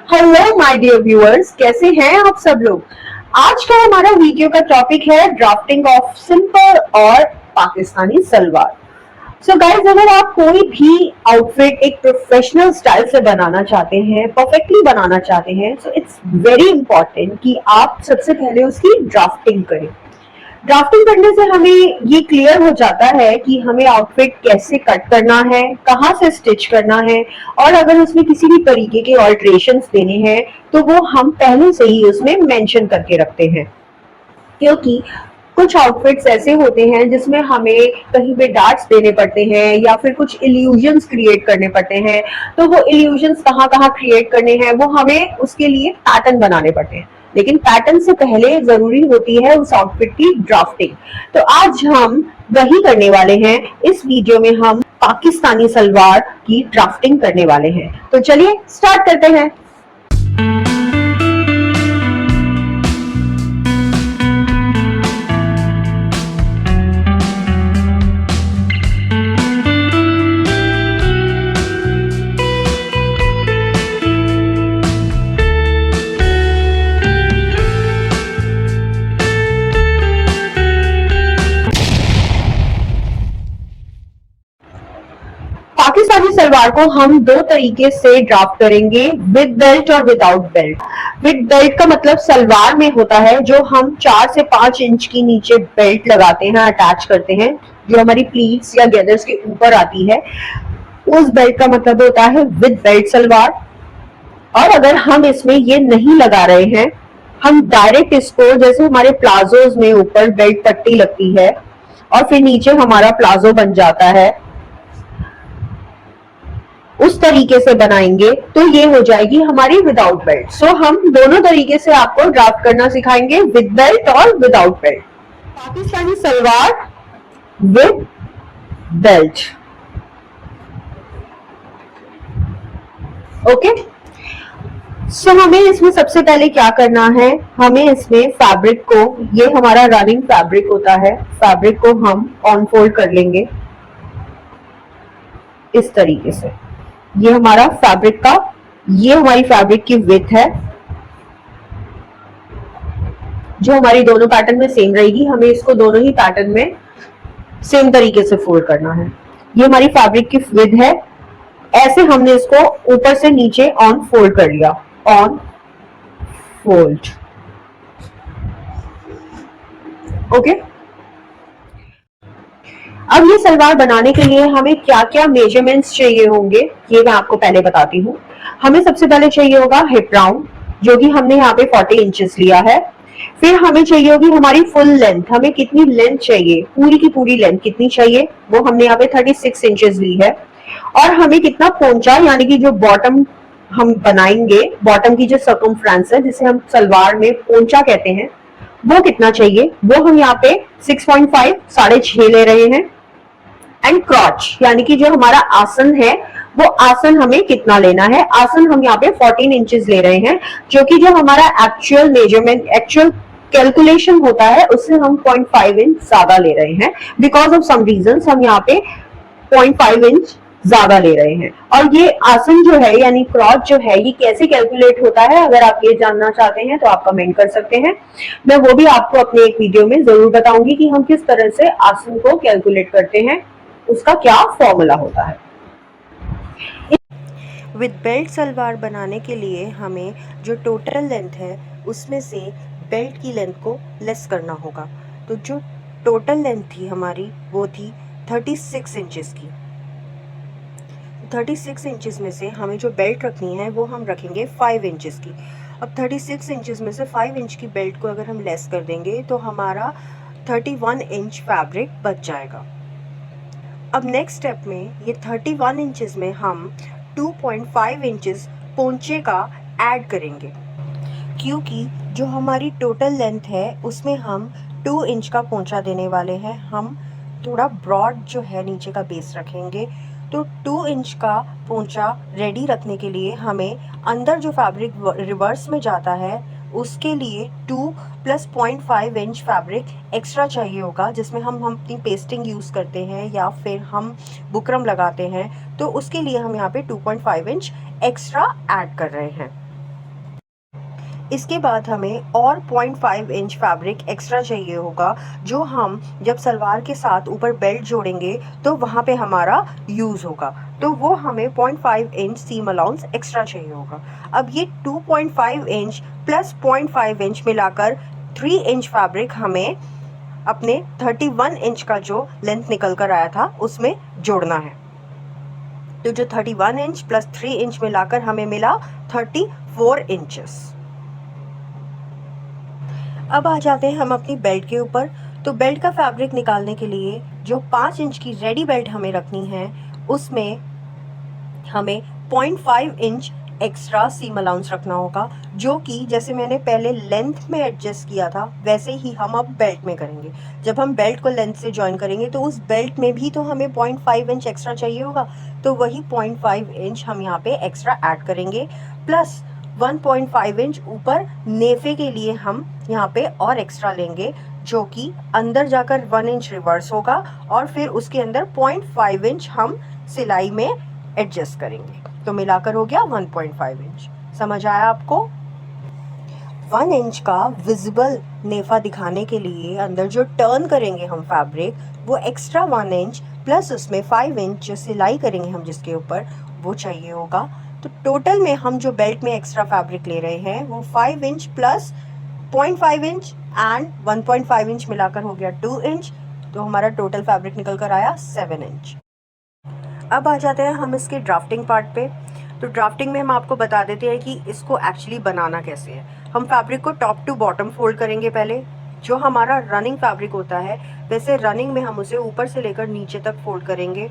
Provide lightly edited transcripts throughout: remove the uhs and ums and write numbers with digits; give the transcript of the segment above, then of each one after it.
Hello my dear viewers, कैसे हैं आप सब लोग। आज का हमारा वीडियो का टॉपिक है ड्राफ्टिंग ऑफ सिंपल और पाकिस्तानी सलवार। सो गाइस, अगर आप कोई भी आउटफिट एक प्रोफेशनल स्टाइल से बनाना चाहते हैं, परफेक्टली बनाना चाहते हैं, सो इट्स वेरी इंपॉर्टेंट कि आप सबसे पहले उसकी ड्राफ्टिंग करें। ड्राफ्टिंग करने से हमें ये क्लियर हो जाता है कि हमें आउटफिट कैसे कट करना है, कहाँ से स्टिच करना है, और अगर उसमें किसी भी तरीके के ऑल्ट्रेशंस देने हैं तो वो हम पहले से ही उसमें मेंशन करके रखते हैं। क्योंकि कुछ आउटफिट्स ऐसे होते हैं जिसमें हमें कहीं पे डार्ट्स देने पड़ते हैं या फिर कुछ इल्यूजन्स क्रिएट करने पड़ते हैं। तो वो इल्यूजन्स कहाँ कहाँ क्रिएट करने हैं वो हमें उसके लिए पैटर्न बनाने पड़ते हैं, लेकिन पैटर्न से पहले जरूरी होती है उस आउटफिट की ड्राफ्टिंग। तो आज हम वही करने वाले हैं। इस वीडियो में हम पाकिस्तानी सलवार की ड्राफ्टिंग करने वाले हैं। तो चलिए स्टार्ट करते हैं। पाकिस्तानी सलवार को हम दो तरीके से ड्राफ्ट करेंगे, विद बेल्ट और विदाउट बेल्ट। विद बेल्ट का मतलब सलवार में होता है जो हम 4 से 5 इंच की नीचे बेल्ट लगाते हैं, अटैच करते हैं, जो हमारी प्लीट्स या गैदर्स के ऊपर आती है। उस बेल्ट का मतलब होता है विद बेल्ट सलवार। और अगर हम इसमें ये नहीं लगा रहे हैं, हम डायरेक्ट इसको, जैसे हमारे प्लाजोज में ऊपर बेल्ट पट्टी लगती है और फिर नीचे हमारा प्लाजो बन जाता है, उस तरीके से बनाएंगे तो ये हो जाएगी हमारी विदाउट बेल्ट। सो हम दोनों तरीके से आपको ड्राफ्ट करना सिखाएंगे, विद बेल्ट और without belt. Pakistani salwar with belt. Okay, so हमें इसमें सबसे पहले क्या करना है, हमें इसमें फैब्रिक को, ये हमारा रनिंग फैब्रिक होता है, फैब्रिक को हम ऑन फोल्ड कर लेंगे इस तरीके से। ये हमारा फैब्रिक का, ये हमारी फैब्रिक की विड्थ है जो हमारी दोनों पैटर्न में सेम रहेगी। हमें इसको दोनों ही पैटर्न में सेम तरीके से फोल्ड करना है। ये हमारी फैब्रिक की विड्थ है, ऐसे हमने इसको ऊपर से नीचे ऑन फोल्ड कर लिया, ऑन फोल्ड। ओके, अब ये सलवार बनाने के लिए हमें क्या क्या मेजरमेंट्स चाहिए होंगे ये मैं आपको पहले बताती हूँ। हमें सबसे पहले चाहिए होगा हिप राउंड, जो कि हमने यहाँ पे 40 इंचेस लिया है। फिर हमें चाहिए होगी हमारी फुल लेंथ, हमें कितनी लेंथ चाहिए, पूरी की पूरी लेंथ कितनी चाहिए, वो हमने यहाँ पे 36 इंचेस ली है। और हमें कितना पोंचा, यानी कि जो बॉटम हम बनाएंगे, बॉटम की जो सर्कमफ्रेंस है जिसे हम सलवार में पोंचा कहते हैं, वो कितना चाहिए, वो हम यहाँ पे 6.5 6.5 ले रहे हैं। एंड क्रॉच, यानी कि जो हमारा आसन है, वो आसन हमें कितना लेना है, आसन हम यहाँ पे 14 इंचेस ले रहे हैं, जो कि जो हमारा एक्चुअल मेजरमेंट, एक्चुअल कैलकुलेशन होता है, उससे हम 0.5 इंच ज्यादा ले रहे हैं। बिकॉज ऑफ सम रीजंस हम यहाँ पे 0.5 इंच ज्यादा ले रहे हैं। और ये आसन जो है, यानी क्रॉच जो है, ये कैसे कैलकुलेट होता है, अगर आप ये जानना चाहते हैं तो आप कमेंट कर सकते हैं। मैं वो भी आपको अपने एक वीडियो में जरूर बताऊंगी कि हम किस तरह से आसन को कैलकुलेट करते हैं, उसका क्या फॉर्मूला होता है। विद बेल्ट सलवार बनाने के लिए हमें जो टोटल लेंथ है उसमें से बेल्ट की लेंथ को लेस करना होगा। तो जो टोटल लेंथ थी हमारी वो थी 36 इंचेस की। 36 इंचेस में से हमें जो बेल्ट रखनी है वो हम रखेंगे 5 इंचेस की। अब 36 इंचेस में से 5 इंच की बेल्ट को अगर हम लेस कर देंगे तो हमारा 31 इंच फैब्रिक बच जाएगा। अब नेक्स्ट स्टेप में ये 31 इंचेस में हम 2.5 इंचेस पोंचे का ऐड करेंगे, क्योंकि जो हमारी टोटल लेंथ है उसमें हम 2 इंच का पोंचा देने वाले हैं। हम थोड़ा ब्रॉड जो है नीचे का बेस रखेंगे, तो 2 इंच का पोंचा रेडी रखने के लिए हमें अंदर जो फैब्रिक रिवर्स में जाता है उसके लिए 2 + 0.5 इंच फैब्रिक एक्स्ट्रा चाहिए होगा, जिसमें हम अपनी पेस्टिंग यूज़ करते हैं या फिर हम बुकरम लगाते हैं, तो उसके लिए हम यहाँ पे 2.5 इंच एक्स्ट्रा ऐड कर रहे हैं। इसके बाद हमें और 0.5 इंच फैब्रिक एक्स्ट्रा चाहिए होगा, जो हम जब सलवार के साथ ऊपर बेल्ट जोड़ेंगे तो वहाँ पे हमारा यूज़ होगा। तो वो हमें 0.5 इंच सीम अलाउंस एक्स्ट्रा चाहिए होगा। अब ये 2.5 इंच प्लस 0.5 इंच मिलाकर 3 इंच फैब्रिक हमें अपने 31 इंच का जो लेंथ निकल कर आया था उसमें जोड़ना है। तो जो 31 इंच प्लस 3 इंच मिलाकर हमें मिला 34 इंचेस। अब आ जाते हैं हम अपनी बेल्ट के ऊपर। तो बेल्ट का फैब्रिक निकालने के लिए जो 5 इंच की रेडी बेल्ट हमें रखनी है, उसमें हमें 0.5 इंच एक्स्ट्रा सीम अलाउंस रखना होगा, जो कि जैसे मैंने पहले लेंथ में एडजस्ट किया था वैसे ही हम अब बेल्ट में करेंगे। जब हम बेल्ट को लेंथ से जॉइन करेंगे तो उस बेल्ट में भी तो हमें 0.5 इंच एक्स्ट्रा चाहिए होगा, तो वही 0.5 इंच हम यहाँ पे एक्स्ट्रा ऐड करेंगे, प्लस 1.5 इंच ऊपर नेफे के लिए हम यहाँ पे और एक्स्ट्रा लेंगे, जो कि अंदर जाकर 1 इंच रिवर्स होगा और फिर उसके अंदर 0.5 इंच हम सिलाई में एडजस्ट करेंगे। तो मिलाकर हो गया 1.5 इंच। समझ आया आपको? 1 इंच का विजिबल नेफा दिखाने के लिए अंदर जो टर्न करेंगे हम फैब्रिक, वो एक्स्ट्रा 1 इंच प्लस उसमें 5 इंच जो सिलाई करेंगे हम जिसके ऊपर, वो चाहिए होगा। तो टोटल में हम जो बेल्ट में एक्स्ट्रा फैब्रिक ले रहे हैं वो 5 inch plus 0.5 inch and 1.5 inch मिलाकर हो गया 2 इंच। तो हमारा टोटल फैब्रिक निकल कर आया 7 इंच। अब आ जाते हैं हम इसके ड्राफ्टिंग पार्ट पे। तो ड्राफ्टिंग में हम आपको बता देते हैं कि इसको एक्चुअली बनाना कैसे है। हम फैब्रिक को टॉप टू बॉटम फोल्ड करेंगे पहले। जो हमारा रनिंग फैब्रिक होता है वैसे रनिंग में हम उसे ऊपर से लेकर नीचे तक फोल्ड करेंगे,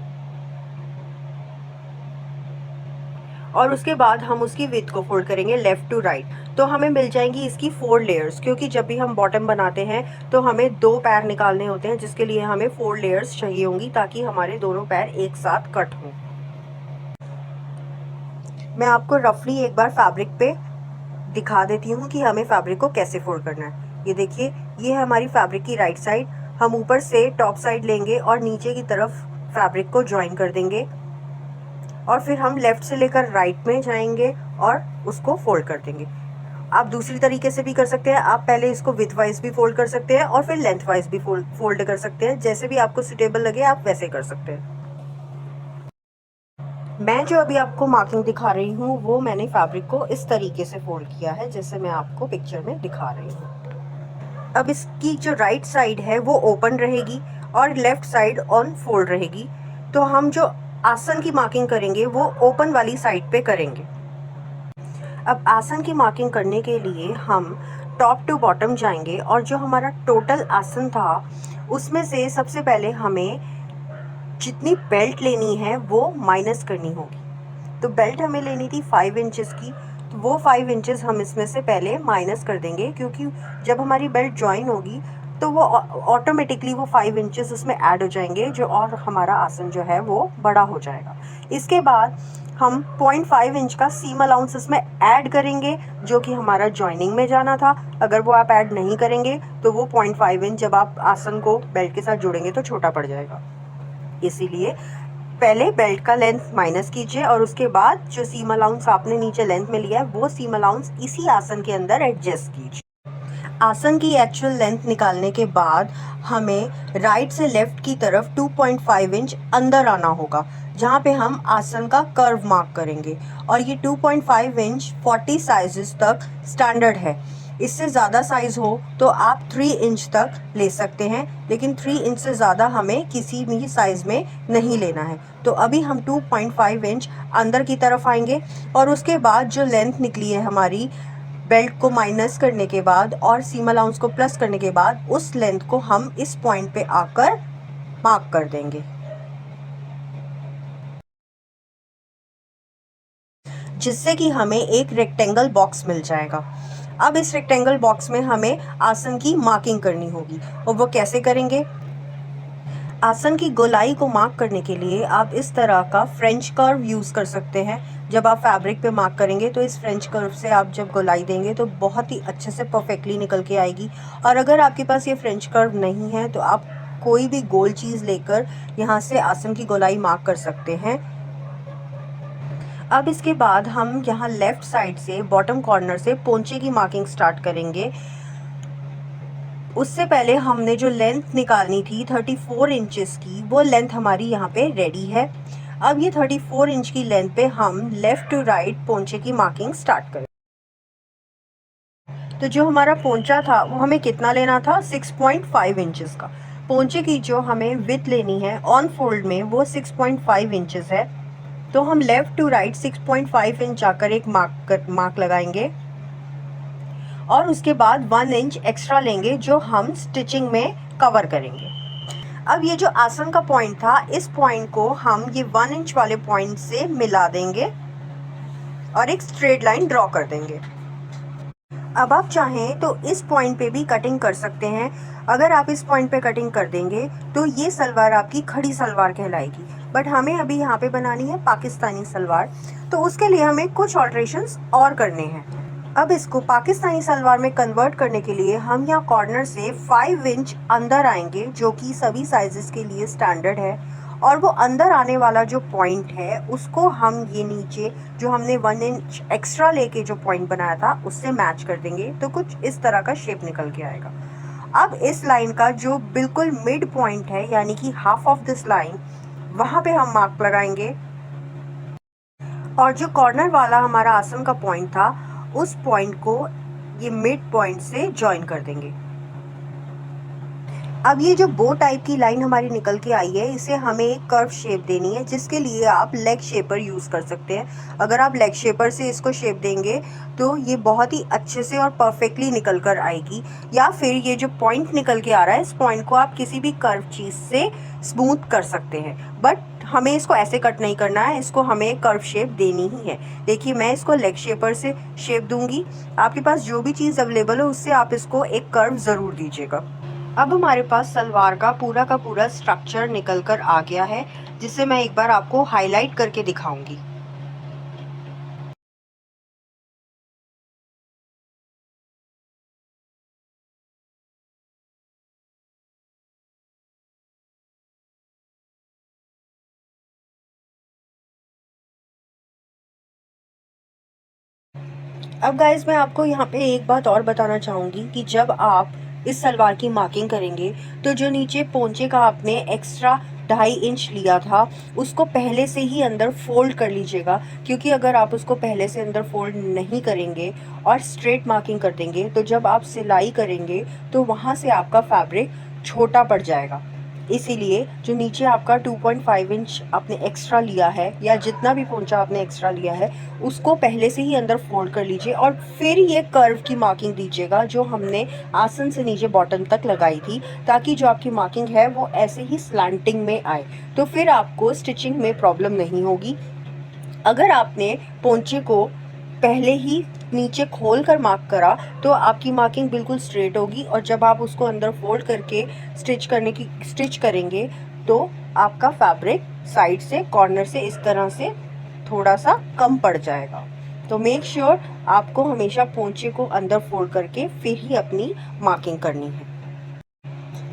और उसके बाद हम उसकी विड्थ को फोल्ड करेंगे लेफ्ट टू राइट। तो हमें मिल जाएंगी इसकी 4 लेयर्स, क्योंकि जब भी हम बॉटम बनाते हैं तो हमें 2 पैर निकालने होते हैं, जिसके लिए हमें 4 लेयर्स चाहिए होंगी ताकि हमारे दोनों पैर एक साथ कट हों। मैं आपको रफली एक बार फैब्रिक पे दिखा देती हूँ कि हमें फैब्रिक को कैसे फोल्ड करना है। ये देखिए, ये है हमारी फैब्रिक की राइट साइड। हम ऊपर से टॉप साइड लेंगे और नीचे की तरफ फैब्रिक को ज्वाइन कर देंगे, और फिर हम लेफ्ट से लेकर राइट में जाएंगे और उसको फोल्ड कर देंगे। आप दूसरी तरीके से भी कर सकते हैं। आप पहले इसको विथ वाइज भी फोल्ड कर सकते हैं और फिर लेंथ वाइज भी फोल्ड कर सकते हैं। जैसे भी आपको सुटेबल लगे आप वैसे कर सकते हैं। मैं जो अभी आपको मार्किंग दिखा रही हूँ वो मैंने फैब्रिक को इस तरीके से फोल्ड किया है जैसे मैं आपको पिक्चर में दिखा रही हूँ। अब इसकी जो राइट साइड है वो ओपन रहेगी और लेफ्ट साइड ऑन फोल्ड रहेगी। तो हम जो आसन की मार्किंग करेंगे वो ओपन वाली साइड पे करेंगे। अब आसन की मार्किंग करने के लिए हम टॉप टू बॉटम जाएंगे, और जो हमारा टोटल आसन था उसमें से सबसे पहले हमें जितनी बेल्ट लेनी है वो माइनस करनी होगी। तो बेल्ट हमें लेनी थी 5 इंचेस की, तो वो 5 इंचेस हम इसमें से पहले माइनस कर देंगे, क्योंकि जब हमारी बेल्ट ज्वाइन होगी तो वो ऑटोमेटिकली वो 5 इंचेस उसमें ऐड हो जाएंगे, जो और हमारा आसन जो है वो बड़ा हो जाएगा। इसके बाद हम 0.5 इंच का सीम अलाउंस इसमें ऐड करेंगे, जो कि हमारा जॉइनिंग में जाना था। अगर वो आप ऐड नहीं करेंगे तो वो 0.5 इंच जब आप आसन को बेल्ट के साथ जोड़ेंगे तो छोटा पड़ जाएगा। इसीलिए पहले बेल्ट का लेंथ माइनस कीजिए और उसके बाद जो सीम अलाउंस आपने नीचे लेंथ में लिया है वो सीम अलाउंस इसी आसन के अंदर एडजस्ट कीजिए। आसन की एक्चुअल लेंथ निकालने के बाद हमें राइट से लेफ्ट की तरफ 2.5 इंच अंदर आना होगा, जहाँ पे हम आसन का कर्व मार्क करेंगे। और ये 2.5 इंच 40 साइजेस तक स्टैंडर्ड है। इससे ज़्यादा साइज़ हो तो आप 3 इंच तक ले सकते हैं, लेकिन 3 इंच से ज़्यादा हमें किसी भी साइज़ में नहीं लेना है। तो अभी हम 2.5 इंच अंदर की तरफ आएंगे, और उसके बाद जो लेंथ निकली है हमारी बेल्ट को माइनस करने के बाद और सीम अलाउंस को प्लस करने के बाद, उस लेंथ को हम इस पॉइंट पे आकर मार्क कर देंगे, जिससे कि हमें एक रेक्टेंगल बॉक्स मिल जाएगा। अब इस रेक्टेंगल बॉक्स में हमें आसन की मार्किंग करनी होगी, और वो कैसे करेंगे? आसन की गोलाई को मार्क करने के लिए आप इस तरह का फ्रेंच कर्व यूज़ कर सकते हैं। जब आप फैब्रिक पे मार्क करेंगे तो इस फ्रेंच कर्व से आप जब गोलाई देंगे तो बहुत ही अच्छे से परफेक्टली निकल के आएगी। और अगर आपके पास ये फ्रेंच कर्व नहीं है तो आप कोई भी गोल चीज़ लेकर यहाँ से आसन की गोलाई मार्क कर सकते हैं। अब इसके बाद हम यहाँ लेफ़्ट साइड से बॉटम कॉर्नर से पोंचे की मार्किंग स्टार्ट करेंगे। उससे पहले हमने जो लेंथ निकालनी थी 34 इंचेस की, वो लेंथ हमारी यहाँ पे रेडी है। अब ये 34 इंच की लेंथ पे हम लेफ़्ट टू राइट पोंचे की मार्किंग स्टार्ट करें। तो जो हमारा पोंचा था वो हमें कितना लेना था, 6.5 इंचेस का। पोंचे की जो हमें विड्थ लेनी है ऑन फोल्ड में वो 6.5 इंचेस है। तो हम लेफ़्ट टू राइट 6.5 इंच जाकर एक मार्क लगाएंगे और उसके बाद 1 इंच एक्स्ट्रा लेंगे जो हम स्टिचिंग में कवर करेंगे। अब ये जो आसन का पॉइंट था, इस पॉइंट को हम ये 1 इंच वाले पॉइंट से मिला देंगे और एक स्ट्रेट लाइन ड्रॉ कर देंगे। अब आप चाहें तो इस पॉइंट पे भी कटिंग कर सकते हैं। अगर आप इस पॉइंट पे कटिंग कर देंगे तो ये सलवार आपकी खड़ी सलवार कहलाएगी, बट हमें अभी यहाँ पे बनानी है पाकिस्तानी सलवार, तो उसके लिए हमें कुछ ऑल्ट्रेशंस और करने हैं। अब इसको पाकिस्तानी सलवार में कन्वर्ट करने के लिए हम यहाँ कॉर्नर से 5 इंच अंदर आएंगे, जो कि सभी साइजेस के लिए स्टैंडर्ड है। और वो अंदर आने वाला जो पॉइंट है उसको हम ये नीचे जो हमने 1 इंच एक्स्ट्रा लेके जो पॉइंट बनाया था उससे मैच कर देंगे, तो कुछ इस तरह का शेप निकल के आएगा। अब इस लाइन का जो बिल्कुल मिड पॉइंट है, यानी कि हाफ ऑफ दिस लाइन, वहाँ पे हम मार्क लगाएंगे और जो कॉर्नर वाला हमारा आसन का पॉइंट था उस पॉइंट को ये मिड पॉइंट से ज्वाइन कर देंगे। अब ये जो बो टाइप की लाइन हमारी निकल के आई है, इसे हमें एक कर्व शेप देनी है, जिसके लिए आप लेग शेपर यूज़ कर सकते हैं। अगर आप लेग शेपर से इसको शेप देंगे तो ये बहुत ही अच्छे से और परफेक्टली निकल कर आएगी। या फिर ये जो पॉइंट निकल के आ रहा है, इस पॉइंट को आप किसी भी कर्व चीज़ से स्मूथ कर सकते हैं, बट हमें इसको ऐसे कट नहीं करना है, इसको हमें कर्व शेप देनी ही है। देखिए, मैं इसको लेग शेपर से शेप दूंगी। आपके पास जो भी चीज़ अवेलेबल हो उससे आप इसको एक कर्व ज़रूर दीजिएगा। अब हमारे पास सलवार का पूरा स्ट्रक्चर निकल कर आ गया है, जिसे मैं एक बार आपको हाईलाइट करके दिखाऊंगी। अब गाइस, मैं आपको यहाँ पे एक बात और बताना चाहूँगी कि जब आप इस सलवार की मार्किंग करेंगे तो जो नीचे पोंचे का आपने एक्स्ट्रा 2.5 इंच लिया था उसको पहले से ही अंदर फोल्ड कर लीजिएगा, क्योंकि अगर आप उसको पहले से अंदर फोल्ड नहीं करेंगे और स्ट्रेट मार्किंग कर देंगे तो जब आप सिलाई करेंगे तो वहाँ से आपका फैब्रिक छोटा पड़ जाएगा। इसीलिए जो नीचे आपका 2.5 इंच आपने एक्स्ट्रा लिया है या जितना भी पोंचा आपने एक्स्ट्रा लिया है उसको पहले से ही अंदर फोल्ड कर लीजिए और फिर ये कर्व की मार्किंग दीजिएगा जो हमने आसन से नीचे बॉटम तक लगाई थी, ताकि जो आपकी मार्किंग है वो ऐसे ही स्लैंटिंग में आए, तो फिर आपको स्टिचिंग में प्रॉब्लम नहीं होगी। अगर आपने पोंचे को पहले ही नीचे खोल कर मार्क करा तो आपकी मार्किंग बिल्कुल स्ट्रेट होगी, और जब आप उसको अंदर फोल्ड करके स्टिच करेंगे तो आपका फैब्रिक साइड से कॉर्नर से इस तरह से थोड़ा सा कम पड़ जाएगा। तो मेक श्योर आपको हमेशा पोंचे को अंदर फोल्ड करके फिर ही अपनी मार्किंग करनी है।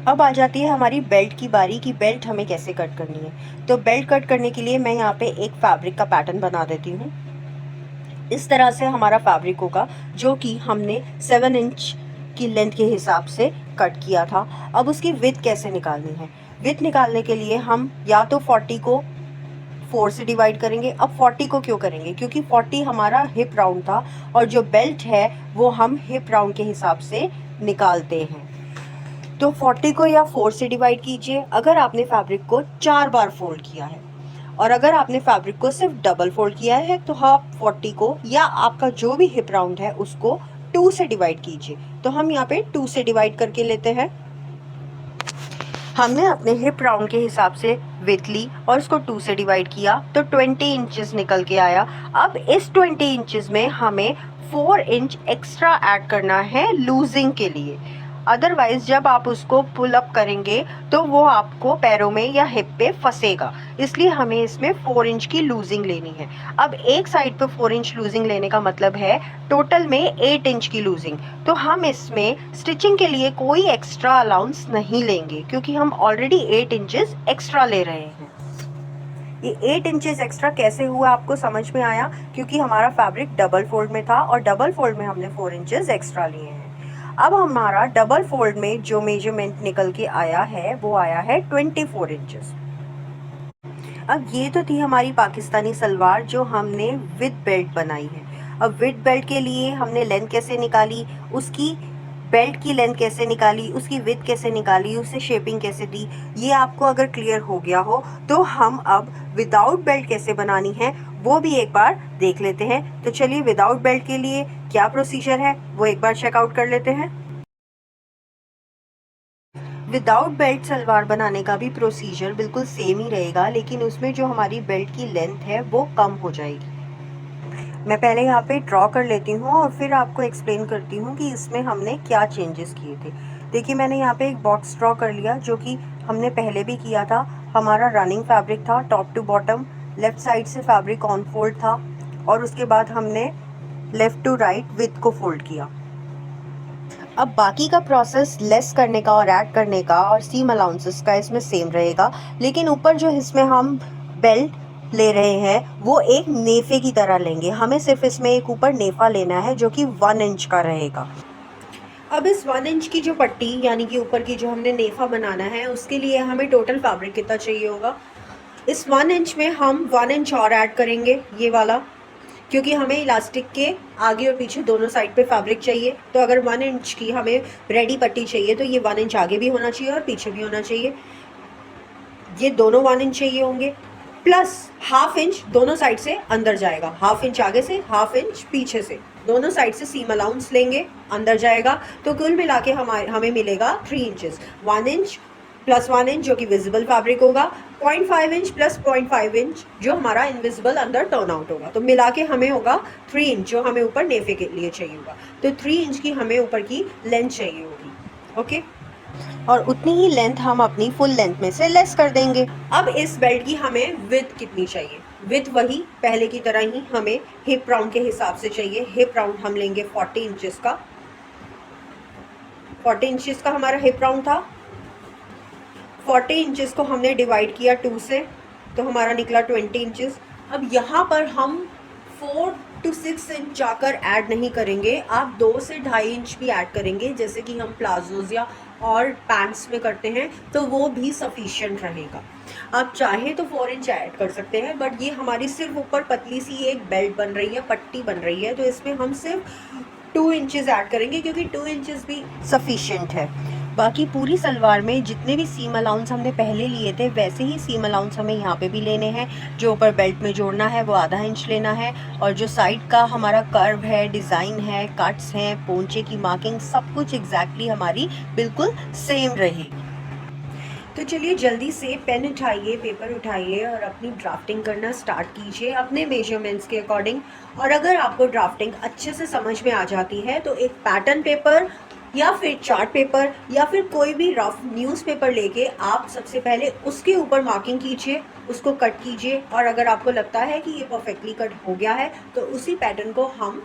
अब आ जाती है हमारी बेल्ट की बारी कि बेल्ट हमें कैसे कट करनी है। तो बेल्ट कट करने के लिए मैं यहाँ पे एक फैब्रिक का पैटर्न बना देती हूँ। इस तरह से हमारा फैब्रिक होगा, जो कि हमने 7 इंच की लेंथ के हिसाब से कट किया था। अब उसकी विड्थ कैसे निकालनी है? विड्थ निकालने के लिए हम या तो 40 को 4 से डिवाइड करेंगे। अब 40 को क्यों करेंगे? क्योंकि 40 हमारा हिप राउंड था और जो बेल्ट है वो हम हिप राउंड के हिसाब से निकालते हैं। तो 40 को या 4 से डिवाइड कीजिए अगर आपने फैब्रिक को 4 बार फोल्ड किया है, और अगर आपने फैब्रिक को सिर्फ डबल फोल्ड किया है तो आप 40 को या आपका जो भी हिप राउंड है उसको 2 से डिवाइड कीजिए। तो हम यहाँ पे 2 से डिवाइड करके लेते हैं। हमने अपने हिप राउंड के हिसाब से विड्थ ली और उसको 2 से डिवाइड किया तो 20 इंचेस निकल के आया। अब इस 20 इंचेस में हमें 4 इंच एक्स्ट्रा ऐड करना है लूजिंग के लिए। अदरवाइज जब आप उसको पुल अप करेंगे तो वो आपको पैरों में या हिप पे फंसेगा, इसलिए हमें इसमें 4 इंच की लूजिंग लेनी है। अब एक साइड पे 4 इंच लूजिंग लेने का मतलब है टोटल में 8 इंच की लूजिंग। तो हम इसमें स्टिचिंग के लिए कोई एक्स्ट्रा अलाउंस नहीं लेंगे, क्योंकि हम ऑलरेडी 8 इंचेस एक्स्ट्रा ले रहे हैं। ये 8 इंचेस एक्स्ट्रा कैसे हुआ आपको समझ में आया? क्योंकि हमारा फैब्रिक डबल फोल्ड में था और डबल फोल्ड में हमने 4 इंचेस एक्स्ट्रा लिए हैं। अब हमारा डबल फोल्ड में जो मेजरमेंट निकल के आया है वो आया है 24 इंचेस। अब ये तो थी हमारी पाकिस्तानी सलवार जो हमने विद बेल्ट बनाई है। अब विद बेल्ट के लिए हमने लेंथ कैसे निकाली, उसकी बेल्ट की लेंथ कैसे निकाली, उसकी विड्थ कैसे निकाली, उसे शेपिंग कैसे दी, ये आपको अगर क्लियर हो गया हो तो हम अब विदाउट बेल्ट कैसे बनानी है वो भी एक बार देख लेते हैं। तो चलिए विदाउट बेल्ट के लिए क्या प्रोसीजर है वो एक बार चेकआउट कर लेते हैं। विदाउट बेल्ट सलवार बनाने का भी प्रोसीजर बिल्कुल सेम ही रहेगा, लेकिन उसमें जो हमारी बेल्ट की लेंथ है वो कम हो जाएगी। मैं पहले यहाँ पे ड्रॉ कर लेती हूँ और फिर आपको एक्सप्लेन करती हूँ कि इसमें हमने क्या चेंजेस किए थे। देखिए मैंने यहाँ पे एक बॉक्स ड्रॉ कर लिया जो कि हमने पहले भी किया था। हमारा रनिंग फैब्रिक था top to bottom, left side से फैब्रिक ऑन फोल्ड था और उसके बाद हमने लेफ़्ट टू राइट विड्थ को फोल्ड किया। अब बाकी का प्रोसेस लेस करने का और ऐड करने का और सीम अलाउंसेस का इसमें सेम रहेगा, लेकिन ऊपर जो इसमें हम बेल्ट ले रहे हैं वो एक नेफे की तरह लेंगे। हमें सिर्फ इसमें एक ऊपर नेफा लेना है जो कि 1 इंच का रहेगा। अब इस 1 इंच की जो पट्टी यानी कि ऊपर की जो हमने नेफा बनाना है उसके लिए हमें टोटल फैब्रिक कितना चाहिए होगा। इस 1 इंच में हम 1 इंच और ऐड करेंगे ये वाला, क्योंकि हमें इलास्टिक के आगे और पीछे दोनों साइड पे फैब्रिक चाहिए। तो अगर 1 इंच की हमें रेडी पट्टी चाहिए तो ये 1 इंच आगे भी होना चाहिए और पीछे भी होना चाहिए। ये दोनों 1 इंच चाहिए होंगे, प्लस ½ इंच दोनों साइड से अंदर जाएगा। ½ इंच आगे से, ½ इंच पीछे से, दोनों साइड से सीम अलाउंस लेंगे, अंदर जाएगा। तो कुल मिला के हमें मिलेगा 3 इंचेस। 1 इंच प्लस 1 इंच जो कि विजिबल फैब्रिक होगा, 0.5 इंच प्लस 0.5 इंच जो हमारा इनविजिबल अंदर टर्न आउट होगा। तो मिला के हमें होगा 3 इंच जो हमें ऊपर नेफे के लिए चाहिए होगा। तो 3 इंच की हमें ऊपर की लेंथ चाहिए होगी। ओके, और उतनी ही लेंथ हम अपनी फुल लेंथ में से लेस कर देंगे। अब इस बेल्ट की हमें विड्थ कितनी चाहिए? विड्थ वही पहले की तरह ही हमें हिप राउंड के हिसाब से चाहिए। हिप राउंड हम लेंगे 40 इंचेस का। 40 इंचेस का हमारा हिप राउंड था। 40 इंचेस को हमने डिवाइड किया 2 से, तो हमारा निकला 20 इंचेस। अब यहाँ पर हम 4 to 6 इंच जाकर ऐड नहीं करेंगे, आप 2 से 2.5 इंच भी ऐड करेंगे, जैसे कि हम प्लाजोज या और पैंट्स में करते हैं, तो वो भी सफिशिएंट रहेगा। आप चाहे तो 4 इंच ऐड कर सकते हैं, बट ये हमारी सिर्फ ऊपर पतली सी एक बेल्ट बन रही है, पट्टी बन रही है, तो इसमें हम सिर्फ 2 इंचेस ऐड करेंगे क्योंकि 2 इंचेस भी सफिशिएंट है। बाकी पूरी सलवार में जितने भी सीम अलाउंस हमने पहले लिए थे वैसे ही सीम अलाउंस हमें यहाँ पे भी लेने हैं। जो ऊपर बेल्ट में जोड़ना है वो ½ इंच लेना है, और जो साइड का हमारा कर्व है, डिज़ाइन है, कट्स हैं, पोंचे की मार्किंग, सब कुछ एग्जैक्टली हमारी बिल्कुल सेम रहेगी। तो चलिए जल्दी से पेन उठाइए, पेपर उठाइए और अपनी ड्राफ्टिंग करना स्टार्ट कीजिए अपने मेजरमेंट्स के अकॉर्डिंग। और अगर आपको ड्राफ्टिंग अच्छे से समझ में आ जाती है तो एक पैटर्न पेपर या फिर चार्ट पेपर या फिर कोई भी रफ न्यूज़पेपर लेके आप सबसे पहले उसके ऊपर मार्किंग कीजिए, उसको कट कीजिए, और अगर आपको लगता है कि ये परफेक्टली कट हो गया है तो उसी पैटर्न को हम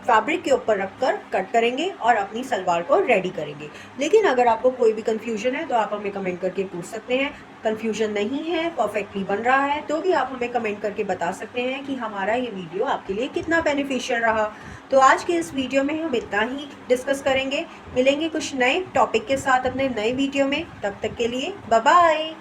फैब्रिक के ऊपर रखकर कट करेंगे और अपनी सलवार को रेडी करेंगे। लेकिन अगर आपको कोई भी कंफ्यूजन है तो आप हमें कमेंट करके पूछ सकते हैं। कंफ्यूजन नहीं है, परफेक्टली बन रहा है, तो भी आप हमें कमेंट करके बता सकते हैं कि हमारा ये वीडियो आपके लिए कितना बेनिफिशियल रहा। तो आज के इस वीडियो में हम इतना ही डिस्कस करेंगे। मिलेंगे कुछ नए टॉपिक के साथ अपने नए वीडियो में। तब तक के लिए बाय बाय।